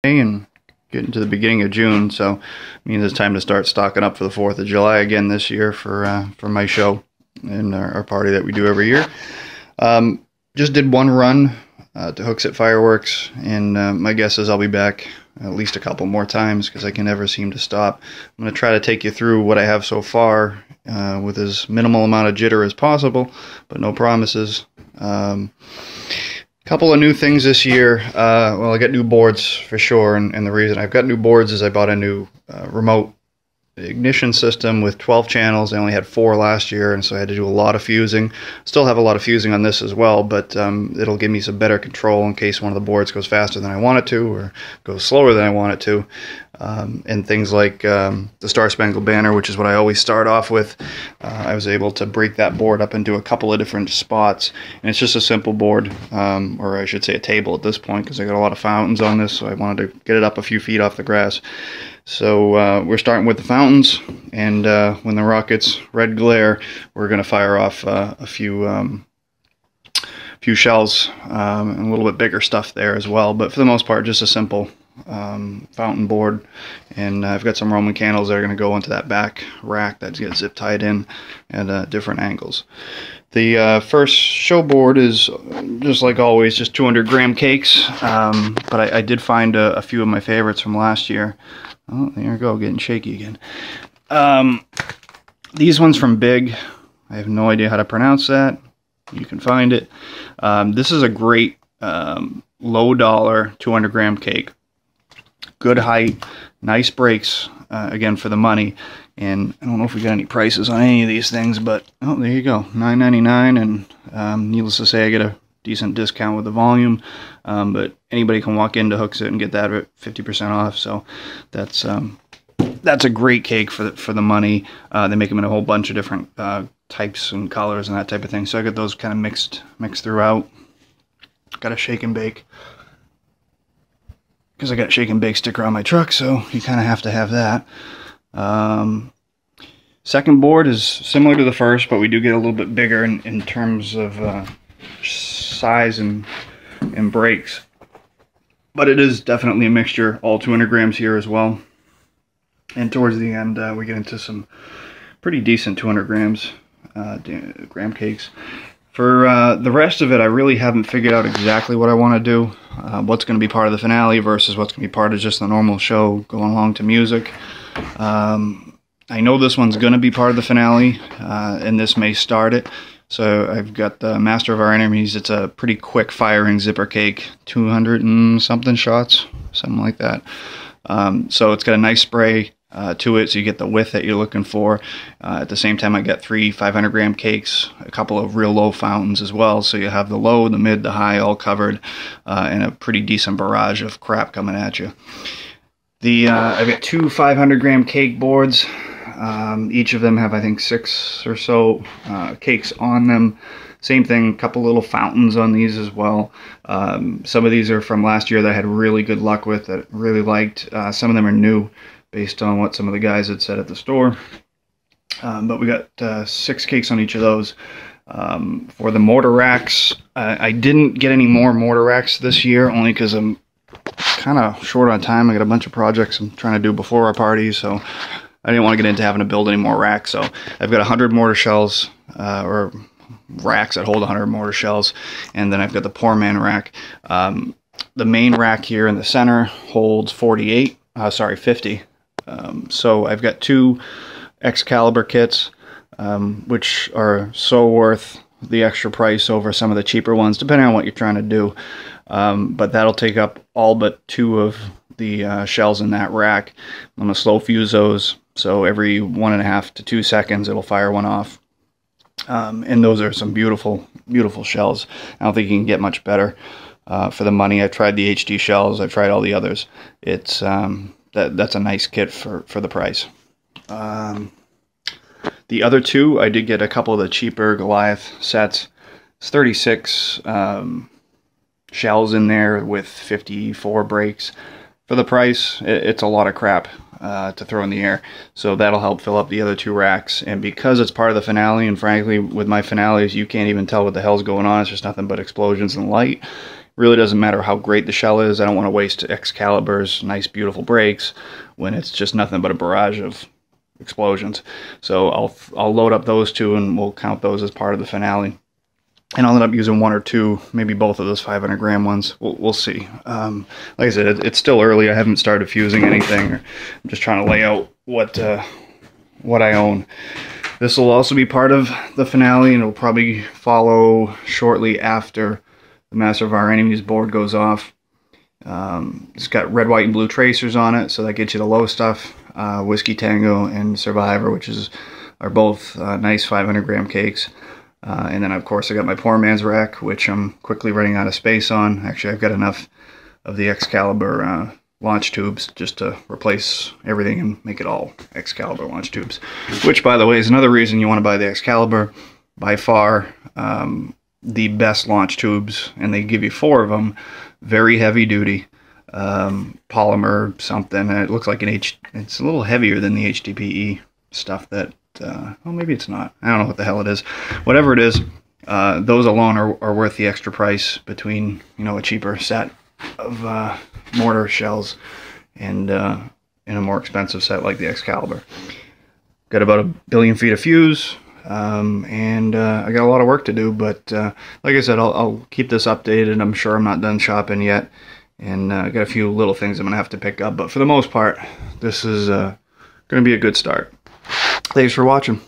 And getting to the beginning of June, so it means it's time to start stocking up for the 4th of July again this year for my show and our party that we do every year. Just did one run to Hooksett Fireworks, and my guess is I'll be back at least a couple more times because I can never seem to stop. I'm going to try to take you through what I have so far with as minimal amount of jitter as possible, but no promises. Couple of new things this year. Well, I got new boards for sure, and the reason I've got new boards is I bought a new remote ignition system with 12 channels. I only had 4 last year, and so I had to do a lot of fusing. Still have a lot of fusing on this as well, but it'll give me some better control in case one of the boards goes faster than I want it to or goes slower than I want it to. And things like the Star Spangled Banner, which is what I always start off with. I was able to break that board up into a couple of different spots, and it's just a simple board, or I should say a table at this point, because I got a lot of fountains on this, so I wanted to get it up a few feet off the grass. So we're starting with the fountains, and when the rockets red glare, we're going to fire off a few shells and a little bit bigger stuff there as well. But for the most part, just a simple fountain board, and I've got some Roman candles that are going to go into that back rack that gets zip tied in at different angles. The first show board is just like always, just 200-gram cakes, but I did find a few of my favorites from last year. Oh, there we go, getting shaky again. These ones from Big, I have no idea how to pronounce that. You can find it. This is a great low dollar 200-gram cake. Good height, nice breaks, again for the money. And I don't know if we got any prices on any of these things, but oh, there you go, $9.99, and needless to say, I get a decent discount with the volume. But anybody can walk into Hooksett and get that at 50% off. So that's a great cake for the money. They make them in a whole bunch of different types and colors and that type of thing. So I got those kind of mixed throughout. Got a shake and bake, because I got a shake and bake sticker on my truck, so you kind of have to have that. Second board is similar to the first, but we do get a little bit bigger in terms of size and breaks. But it is definitely a mixture, all 200 grams here as well. And towards the end, we get into some pretty decent 200 grams gram cakes. For the rest of it, I really haven't figured out exactly what I want to do. What's going to be part of the finale versus what's going to be part of just the normal show going along to music. I know this one's going to be part of the finale, and this may start it. So I've got the Master of Our Enemies. It's a pretty quick firing zipper cake, 200 and something shots, something like that. So it's got a nice spray to it, so you get the width that you're looking for. At the same time, I got 3 500-gram cakes, a couple of real low fountains as well, so you have the low, the mid, the high all covered, and a pretty decent barrage of crap coming at you. I've got 2 500-gram cake boards. Each of them have, I think, 6 or so cakes on them. Same thing, a couple little fountains on these as well. Some of these are from last year that I had really good luck with, that I really liked. Some of them are new, based on what some of the guys had said at the store. But we got 6 cakes on each of those. For the mortar racks, I didn't get any more mortar racks this year, only because I'm kind of short on time. I got a bunch of projects I'm trying to do before our party, so I didn't want to get into having to build any more racks. So I've got 100 mortar shells, or racks that hold 100 mortar shells, and then I've got the Poor Man rack. The main rack here in the center holds 50. So I've got 2 Excalibur kits, which are so worth the extra price over some of the cheaper ones, depending on what you're trying to do. But that'll take up all but 2 of the shells in that rack. I'm going to slow fuse those, so every 1.5 to 2 seconds it'll fire one off. And those are some beautiful, beautiful shells. I don't think you can get much better for the money. I've tried the HD shells. I've tried all the others. It's that's a nice kit for the price. The other 2, I did get a couple of the cheaper Goliath sets. It's 36 shells in there with 54 breaks. For the price, it's a lot of crap to throw in the air. So that'll help fill up the other 2 racks. And because it's part of the finale, and frankly, with my finales, you can't even tell what the hell's going on. It's just nothing but explosions and light. Really doesn't matter how great the shell is. I don't want to waste Excalibur's nice, beautiful brakes when it's just nothing but a barrage of explosions. So I'll load up those two, and we'll count those as part of the finale. And I'll end up using one or two, maybe both of those 500-gram ones. We'll see. Like I said, it's still early. I haven't started fusing anything. I'm just trying to lay out what I own. This will also be part of the finale, and it'll probably follow shortly after the Master of Our Enemies board goes off. It's got red, white, and blue tracers on it, so that gets you the low stuff. Whiskey Tango and Survivor, which are both nice 500-gram cakes. And then, of course, I got my Poor Man's Rack, which I'm quickly running out of space on. Actually, I've got enough of the Excalibur launch tubes just to replace everything and make it all Excalibur launch tubes. Which, by the way, is another reason you want to buy the Excalibur. By far, the best launch tubes, and they give you 4 of them. Very heavy duty, polymer something. It looks like it's a little heavier than the HDPE stuff that. Well, maybe it's not. I don't know what the hell it is. Whatever it is, those alone are worth the extra price between, you know, a cheaper set of mortar shells and a more expensive set like the Excalibur. Got about 1 billion feet of fuse, and I got a lot of work to do, but like I said, I'll keep this updated. I'm sure I'm not done shopping yet, and I got a few little things I'm going to have to pick up, but for the most part, this is going to be a good start. Thanks for watching.